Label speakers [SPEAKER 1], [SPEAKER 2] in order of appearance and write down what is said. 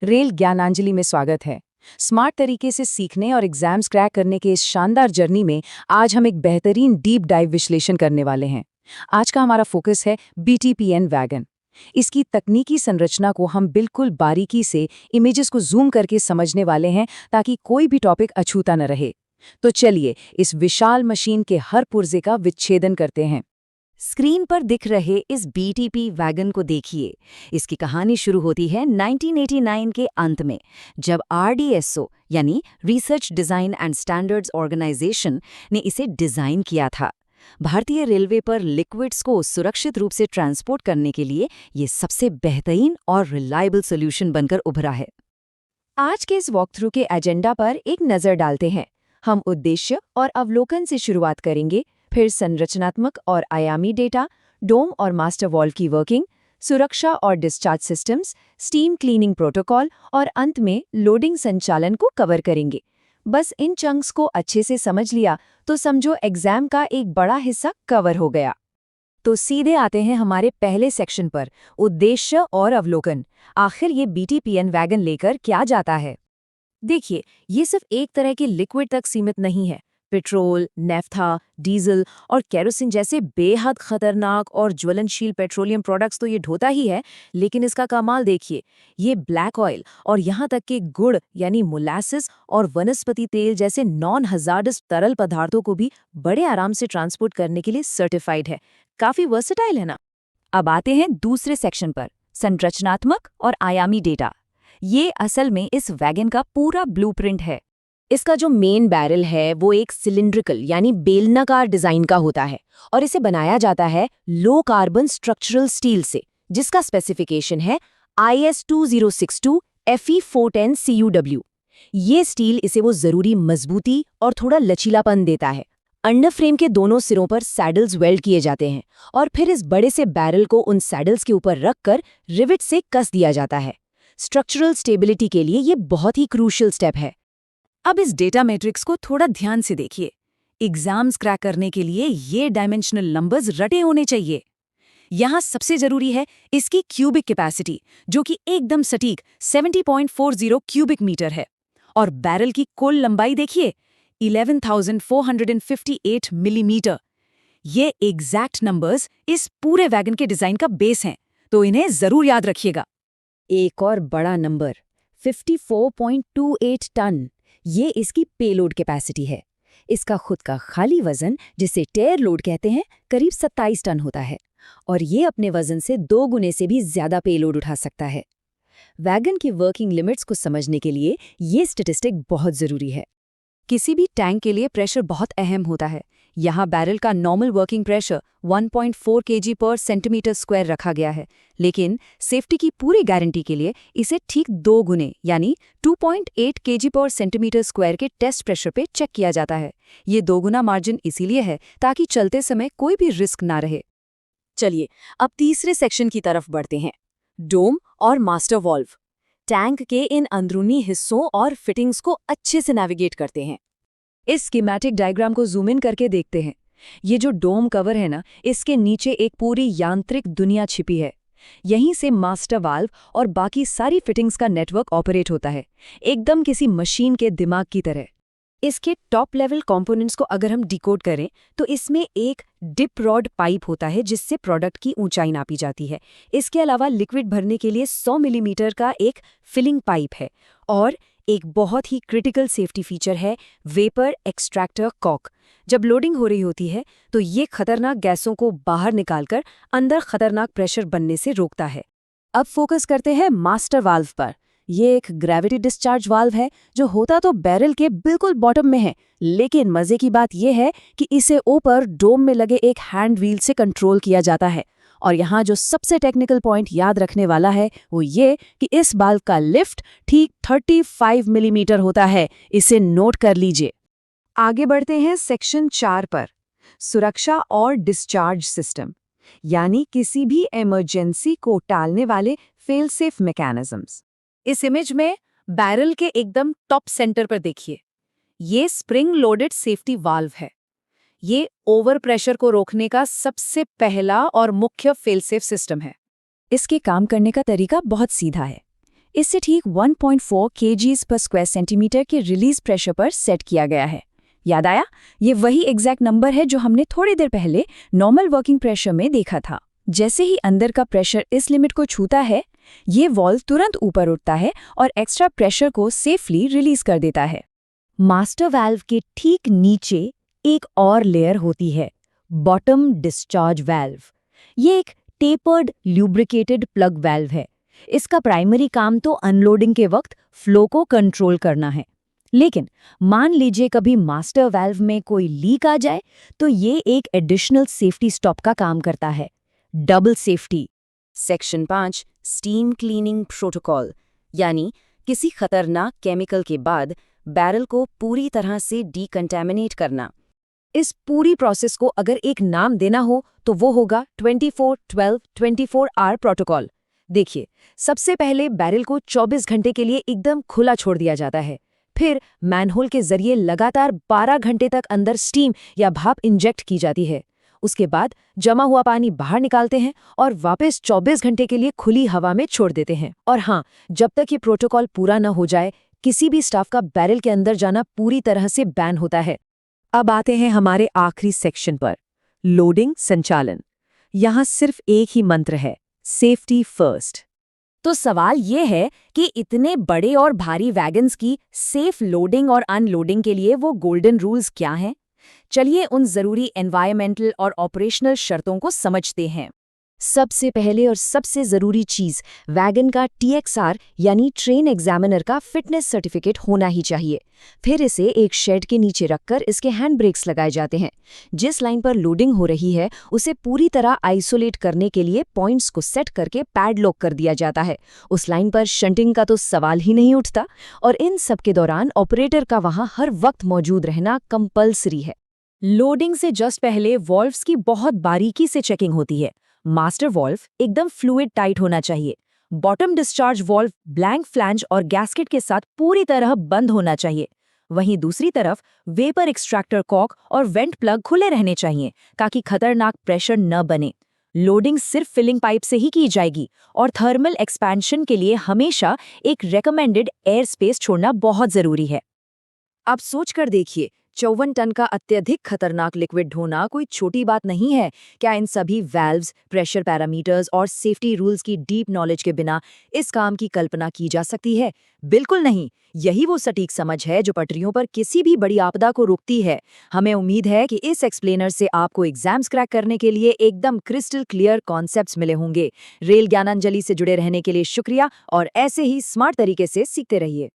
[SPEAKER 1] Rail ज्ञानांजलि में स्वागत है। स्मार्ट तरीके से सीखने और एग्जाम्स क्रैक करने के इस शानदार जर्नी में आज हम एक बेहतरीन डीप डाइव विश्लेषण करने वाले हैं। आज का हमारा फोकस है BTPN वैगन। इसकी तकनीकी संरचना को हम बिल्कुल बारीकी से इमेजेस को जूम करके समझने वाले हैं ताकि कोई भी टॉपिक अछूता न रहे। तो चलिए इस विशाल मशीन के हर पुर्जे का विच्छेदन करते हैं।
[SPEAKER 2] स्क्रीन पर दिख रहे इस बीटीपी वैगन को देखिए। इसकी कहानी शुरू होती है 1989 के अंत में, जब RDSO यानी research design and standards organisation ने इसे डिज़ाइन किया था। भारतीय रेलवे पर लिक्विड्स को सुरक्षित रूप से ट्रांसपोर्ट करने के लिए ये सबसे बेहतरीन और रिलायबल सोल्यूशन बनकर उभरा है।
[SPEAKER 3] आज के इस वॉकथ्रू के एजेंडा पर एक नज़र डालते हैं। हम उद्देश्य और अवलोकन से शुरुआत करेंगे, फिर संरचनात्मक और आयामी डेटा, डोम और मास्टर वॉल्व की वर्किंग, सुरक्षा और discharge systems, steam cleaning protocol और अंत में लोडिंग संचालन को कवर करेंगे। बस इन चंक्स को अच्छे से समझ लिया तो समझो एग्जाम का एक बड़ा हिस्सा कवर हो गया। तो सीधे आते हैं हमारे पहले सेक्शन पर, उद्देश्य और अवलोकन। आखिर ये BTPN वैगन लेकर क्या जाता है? देखिए, ये सिर्फ एक तरह के लिक्विड तक सीमित नहीं है। पेट्रोल, नेफ्था, डीजल और केरोसिन जैसे बेहद खतरनाक और ज्वलनशील पेट्रोलियम प्रोडक्ट्स तो ये ढोता ही है, लेकिन इसका कमाल देखिए, ये ब्लैक ऑयल और यहाँ तक कि गुड़ यानी मोलासिस और वनस्पति तेल जैसे नॉन हजार्डस तरल पदार्थों को भी बड़े आराम से ट्रांसपोर्ट करने के लिए सर्टिफाइड है। काफी वर्सेटाइल है ना।
[SPEAKER 2] अब आते हैं दूसरे सेक्शन पर, संरचनात्मक और आयामी डेटा। ये असल में इस वैगन का पूरा ब्लूप्रिंट है।
[SPEAKER 3] इसका जो मेन बैरल है वो एक सिलिंड्रिकल यानी बेलनाकार डिजाइन का होता है और इसे बनाया जाता है लो कार्बन स्ट्रक्चरल स्टील से, जिसका स्पेसिफिकेशन है IS 2062 Fe410 CUW। ये स्टील इसे वो जरूरी मजबूती और थोड़ा लचीलापन देता है। अंडर फ्रेम के दोनों सिरों पर सैडल्स वेल्ड किए जाते हैं और फिर इस बड़े से बैरल को उन सैडल्स के ऊपर रखकर रिविट से कस दिया जाता है। स्ट्रक्चरल स्टेबिलिटी के लिए ये बहुत ही क्रूशियल स्टेप है।
[SPEAKER 2] अब इस डेटा मैट्रिक्स को थोड़ा ध्यान से देखिए। एग्जाम्स क्रैक करने के लिए ये डायमेंशनल नंबर्स रटे होने चाहिए। यहाँ सबसे जरूरी है इसकी क्यूबिक कैपेसिटी, जो कि एकदम सटीक 70.40 क्यूबिक मीटर है। और बैरल की कुल लंबाई देखिए, 11,458 मिलीमीटर। ये एग्जैक्ट नंबर्स इस पूरे वैगन के डिजाइन का बेस हैं, तो इन्हें जरूर याद रखिएगा।
[SPEAKER 3] एक और बड़ा नंबर 54.28 टन, ये इसकी पेलोड कैपेसिटी है। इसका खुद का खाली वजन, जिसे टेयर लोड कहते हैं, करीब 27 टन होता है और ये अपने वजन से 2 गुने से भी ज्यादा पेलोड उठा सकता है। वैगन की वर्किंग लिमिट्स को समझने के लिए ये स्टैटिस्टिक बहुत जरूरी है।
[SPEAKER 2] किसी भी टैंक के लिए प्रेशर बहुत अहम होता है। यहाँ बैरल का नॉर्मल वर्किंग प्रेशर 1.4 kg पर सेंटीमीटर स्क्वायर रखा गया है, लेकिन सेफ्टी की पूरी गारंटी के लिए इसे ठीक 2 गुने यानी 2.8 kg पर सेंटीमीटर स्क्वायर के टेस्ट प्रेशर पे चेक किया जाता है। ये 2 गुना मार्जिन इसीलिए है ताकि चलते समय कोई भी रिस्क ना रहे।
[SPEAKER 3] चलिए अब तीसरे सेक्शन की तरफ बढ़ते हैं, डोम और मास्टर वॉल्व। टैंक के इन अंदरूनी हिस्सों और फिटिंग्स को अच्छे से नेविगेट करते हैं। इस स्कीमेटिक डायग्राम को जूम इन करके देखते हैं। ये जो डोम कवर है ना, इसके नीचे एक पूरी यांत्रिक दुनिया छिपी है। यहीं से मास्टर वाल्व और बाकी सारी फिटिंग्स का नेटवर्क ऑपरेट होता है, एकदम किसी मशीन के दिमाग की तरह। इसके टॉप लेवल कंपोनेंट्स को अगर हम डिकोड करें तो इसमें एक डिप रॉड पाइप होता है जिससे प्रोडक्ट की ऊंचाई नापी जाती है। इसके अलावा लिक्विड भरने के लिए 100 मिलीमीटर का एक फिलिंग पाइप है और एक बहुत ही क्रिटिकल सेफ्टी फीचर है वेपर एक्सट्रैक्टर कॉक। जब लोडिंग हो रही होती है तो ये खतरनाक गैसों को बाहर निकालकर अंदर खतरनाक प्रेशर बनने से रोकता है। अब फोकस करते हैं मास्टर वाल्व पर। ये एक ग्रेविटी डिस्चार्ज वाल्व है जो होता तो बैरल के बिल्कुल बॉटम में है, लेकिन मजे की बात यह है कि इसे ऊपर डोम में लगे एक हैंड व्हील से कंट्रोल किया जाता है। और यहाँ जो सबसे टेक्निकल पॉइंट याद रखने वाला है वो ये कि इस वाल्व का लिफ्ट ठीक 35 मिलीमीटर होता है। इसे नोट कर लीजिए। आगे बढ़ते हैं सेक्शन 4 पर, सुरक्षा और डिस्चार्ज सिस्टम, यानी किसी भी इमरजेंसी को टालने वाले फेल सेफ मैकेनिज्म्स।
[SPEAKER 2] इस इमेज में बैरल के एकदम टॉप सेंटर पर देखिए, ये स्प्रिंग लोडेड सेफ्टी वाल्व है। ये ओवर प्रेशर को रोकने का सबसे पहला और मुख्य फेल सेफ सिस्टम है।
[SPEAKER 3] इसके काम करने का तरीका बहुत सीधा है।
[SPEAKER 2] इसे ठीक 1.4 kgs पर स्क्वायर सेंटीमीटर के रिलीज प्रेशर पर सेट किया गया है। याद आया? ये वही एग्जैक्ट नंबर है जो हमने थोड़ी देर पहले नॉर्मल वर्किंग प्रेशर में देखा था। जैसे ही अंदर का प्रेशर इस लिमिट को छूता है, ये वॉल्व तुरंत ऊपर उठता है और एक्स्ट्रा प्रेशर को सेफली रिलीज कर देता है। मास्टर वाल्व के ठीक नीचे एक और लेयर होती है, बॉटम डिस्चार्ज वाल्व। ये एक टेपर्ड ल्यूब्रिकेटेड प्लग वाल्व है। इसका प्राइमरी काम तो अनलोडिंग के वक्त फ्लो को कंट्रोल करना है। लेकिन मान लीजिए कभी मास्टर वाल्व में कोई लीक आ जाए तो ये एक एडिशनल सेफ्टी स्टॉप का काम करता है, double safety.
[SPEAKER 3] Section 5 steam cleaning protocol, यानी किसी खतरनाक केमिकल के बाद बैरल को पूरी तरह से डीकंटामिनेट करना। इस पूरी प्रोसेस को अगर एक नाम देना हो तो वो होगा 24-12-24R प्रोटोकॉल। देखिए, सबसे पहले बैरल को 24 घंटे के लिए एकदम खुला छोड़ दिया जाता है। फिर मैनहोल के जरिए लगातार 12 घंटे तक अंदर स्टीम या भाप इंजेक्ट की जाती है। उसके बाद जमा हुआ पानी बाहर निकालते हैं और वापस 24 घंटे के लिए खुली हवा में छोड़ देते हैं। और हाँ, जब तक ये प्रोटोकॉल पूरा न हो जाए, किसी भी स्टाफ का बैरल के अंदर जाना पूरी तरह से बैन होता है। अब आते हैं हमारे आखिरी सेक्शन पर, लोडिंग संचालन। यहाँ सिर्फ एक ही मंत्र है, सेफ्टी फर्स्ट।
[SPEAKER 2] तो सवाल ये है कि इतने बड़े और भारी वैगन्स की सेफ लोडिंग और अनलोडिंग के लिए वो गोल्डन रूल्स क्या हैं? चलिए उन जरूरी एनवायरमेंटल और ऑपरेशनल शर्तों को समझते हैं। सबसे पहले और सबसे जरूरी चीज, वैगन का TXR यानी ट्रेन एग्जामिनर का फिटनेस सर्टिफिकेट होना ही चाहिए। फिर इसे एक शेड के नीचे रखकर इसके हैंड ब्रेक्स लगाए जाते हैं। जिस लाइन पर लोडिंग हो रही है उसे पूरी तरह आइसोलेट करने के लिए पॉइंट्स को सेट करके पैडलॉक कर दिया जाता है। उस लाइन पर शंटिंग का तो सवाल ही नहीं उठता। और इन सब के दौरान ऑपरेटर का वहां हर वक्त मौजूद रहना कंपल्सरी है। लोडिंग से जस्ट पहले वॉल्व्स की बहुत बारीकी से चेकिंग होती है। मास्टर वॉल्व एकदम फ्लूइड टाइट होना चाहिए। Bottom discharge valve blank flange और गैस्केट के साथ पूरी तरह बंद होना चाहिए। वहीं दूसरी तरफ वेपर एक्सट्रैक्टर कॉक और वेंट प्लग खुले रहने चाहिए ताकि खतरनाक प्रेशर न बने। लोडिंग सिर्फ फिलिंग पाइप से ही की जाएगी और थर्मल एक्सपेंशन के लिए हमेशा एक रेकमेंडेड एयर स्पेस छोड़ना बहुत जरूरी है।
[SPEAKER 1] आप सोच कर देखिए, 54 टन का अत्यधिक खतरनाक लिक्विड ढोना कोई छोटी बात नहीं है। क्या इन सभी वाल्व्स, प्रेशर पैरामीटर्स और सेफ्टी रूल्स की डीप नॉलेज के बिना इस काम की कल्पना की जा सकती है? बिल्कुल नहीं। यही वो सटीक समझ है जो पटरियों पर किसी भी बड़ी आपदा को रोकती है। हमें उम्मीद है कि इस एक्सप्लेनर से आपको एग्जाम्स क्रैक करने के लिए एकदम क्रिस्टल क्लियर कॉन्सेप्ट्स मिले होंगे। रेल ज्ञानांजलि से जुड़े रहने के लिए शुक्रिया और ऐसे ही स्मार्ट तरीके से सीखते रहिए।